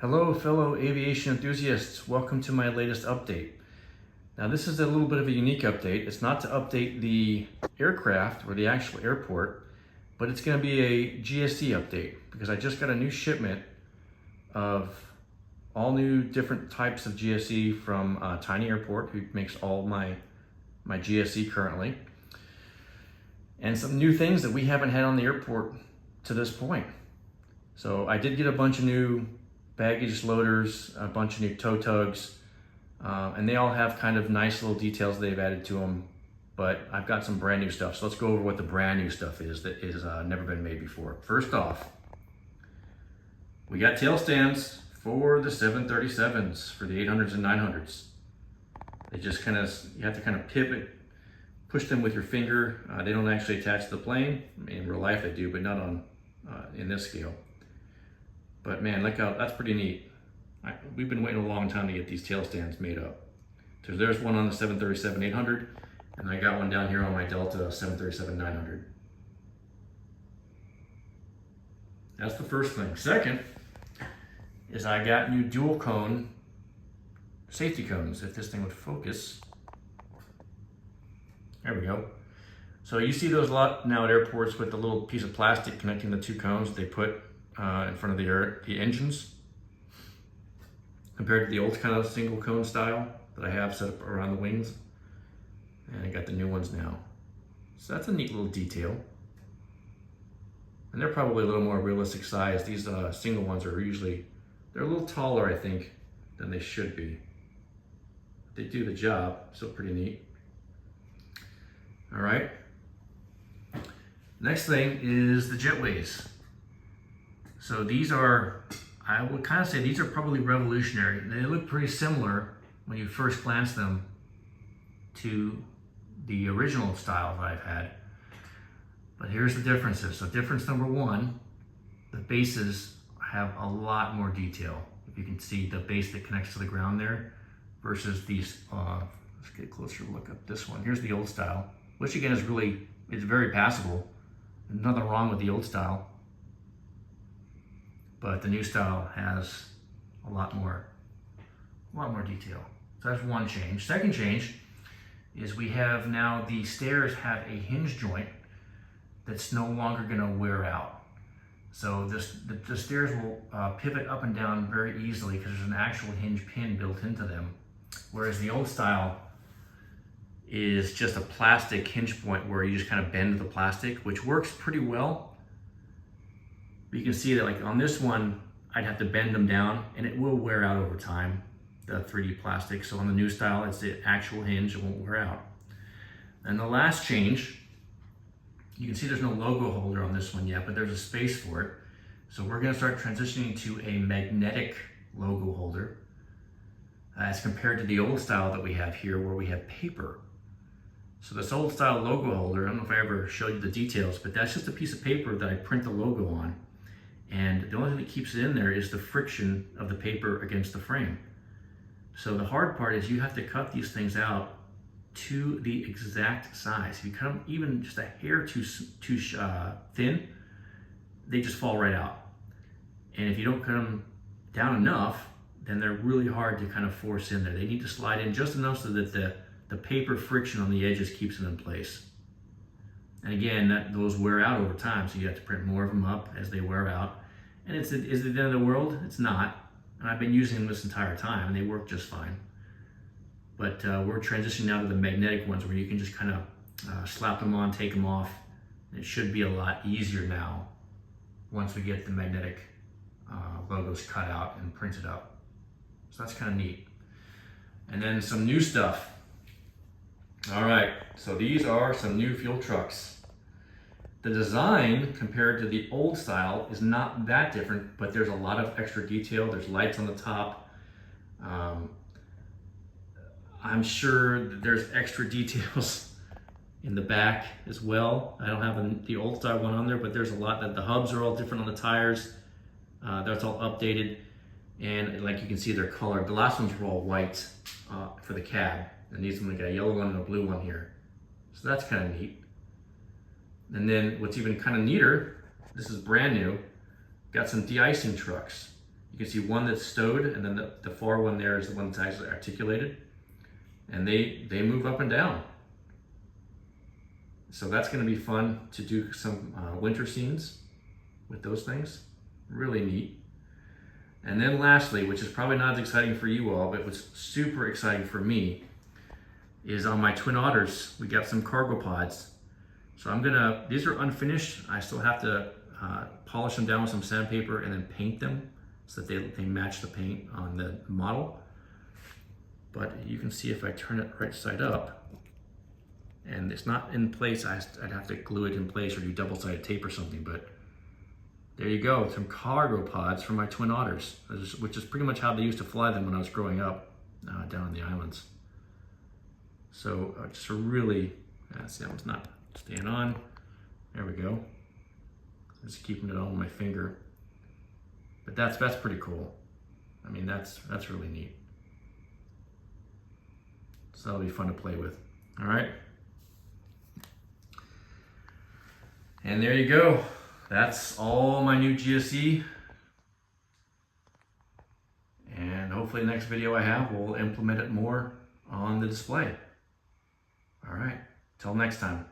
Hello, fellow aviation enthusiasts. Welcome to my latest update. Now, this is a little bit of a unique update. It's not to update the aircraft or the actual airport, but it's going to be a GSE update because I just got a new shipment of all new different types of GSE from Tiny Airport, who makes all my GSE currently, and some new things that we haven't had on the airport to this point. So I did get a bunch of new baggage loaders, a bunch of new tow tugs, and they all have kind of nice little details they've added to them, but I've got some brand new stuff. So let's go over what the brand new stuff is that is never been made before. First off, we got tail stands for the 737s, for the 800s and 900s. They just kind of, you have to kind of pivot, push them with your finger. They don't actually attach to the plane. In real life they do, but not on in this scale. But man, look how, that's pretty neat. We've been waiting a long time to get these tail stands made up. So there's one on the 737-800, and I got one down here on my Delta 737-900. That's the first thing. Second is I got new dual cone safety cones, if this thing would focus. There we go. So you see those a lot now at airports with the little piece of plastic connecting the two cones they put in front of the engines, compared to the old kind of single cone style that I have set up around the wings. And I got the new ones now. So that's a neat little detail. And they're probably a little more realistic size. These single ones are usually, they're a little taller, I think, than they should be. They do the job, still pretty neat. All right. Next thing is the Jetways. So these are, I would kind of say these are probably revolutionary. They look pretty similar when you first glance them to the original style that I've had. But here's the differences. So difference number one, the bases have a lot more detail. If you can see the base that connects to the ground there versus these, let's get a closer look at this one. Here's the old style, which again is really, it's very passable. There's nothing wrong with the old style. But the new style has a lot more detail. So that's one change. Second change is we have now the stairs have a hinge joint that's no longer going to wear out. So the stairs will pivot up and down very easily because there's an actual hinge pin built into them. Whereas the old style is just a plastic hinge point where you just kind of bend the plastic, which works pretty well. But you can see that like on this one, I'd have to bend them down and it will wear out over time, the 3D plastic. So on the new style, it's the actual hinge, it won't wear out. And the last change, you can see there's no logo holder on this one yet, but there's a space for it. So we're gonna start transitioning to a magnetic logo holder as compared to the old style that we have here where we have paper. So this old style logo holder, I don't know if I ever showed you the details, but that's just a piece of paper that I print the logo on. And the only thing that keeps it in there is the friction of the paper against the frame. So the hard part is you have to cut these things out to the exact size. If you cut them even just a hair too thin, they just fall right out. And if you don't cut them down enough, then they're really hard to kind of force in there. They need to slide in just enough so that the paper friction on the edges keeps them in place. And again, those wear out over time, so you have to print more of them up as they wear out. And is it the end of the world? It's not. And I've been using them this entire time, and they work just fine. But we're transitioning now to the magnetic ones where you can just kind of slap them on, take them off. It should be a lot easier now once we get the magnetic logos cut out and printed up. So that's kind of neat. And then some new stuff. All right, so these are some new fuel trucks. The design compared to the old style is not that different, but there's a lot of extra detail. There's lights on the top. I'm sure that there's extra details in the back as well. I don't have the old style one on there, but there's a lot that the hubs are all different on the tires. That's all updated. And like you can see, they're colored. The last ones were all white for the cab. And these ones got a yellow one and a blue one here. So that's kind of neat. And then what's even kind of neater, this is brand new, got some de-icing trucks. You can see one that's stowed, and then the far one there is the one that's actually articulated. And they move up and down. So that's going to be fun to do some winter scenes with those things. Really neat. And then lastly, which is probably not as exciting for you all, but was super exciting for me, is on my Twin Otters, we got some cargo pods. So these are unfinished. I still have to polish them down with some sandpaper and then paint them so that they match the paint on the model. But you can see if I turn it right side up, and it's not in place, I'd have to glue it in place or do double-sided tape or something, but there you go, some cargo pods for my Twin Otters, which is pretty much how they used to fly them when I was growing up down in the islands. So just a really, see that one's not staying on. There we go. Just keeping it on my finger. But that's pretty cool. I mean, that's really neat. So that'll be fun to play with. All right. And there you go. That's all my new GSE. And hopefully the next video I have will implement it more on the display. All right. Till next time.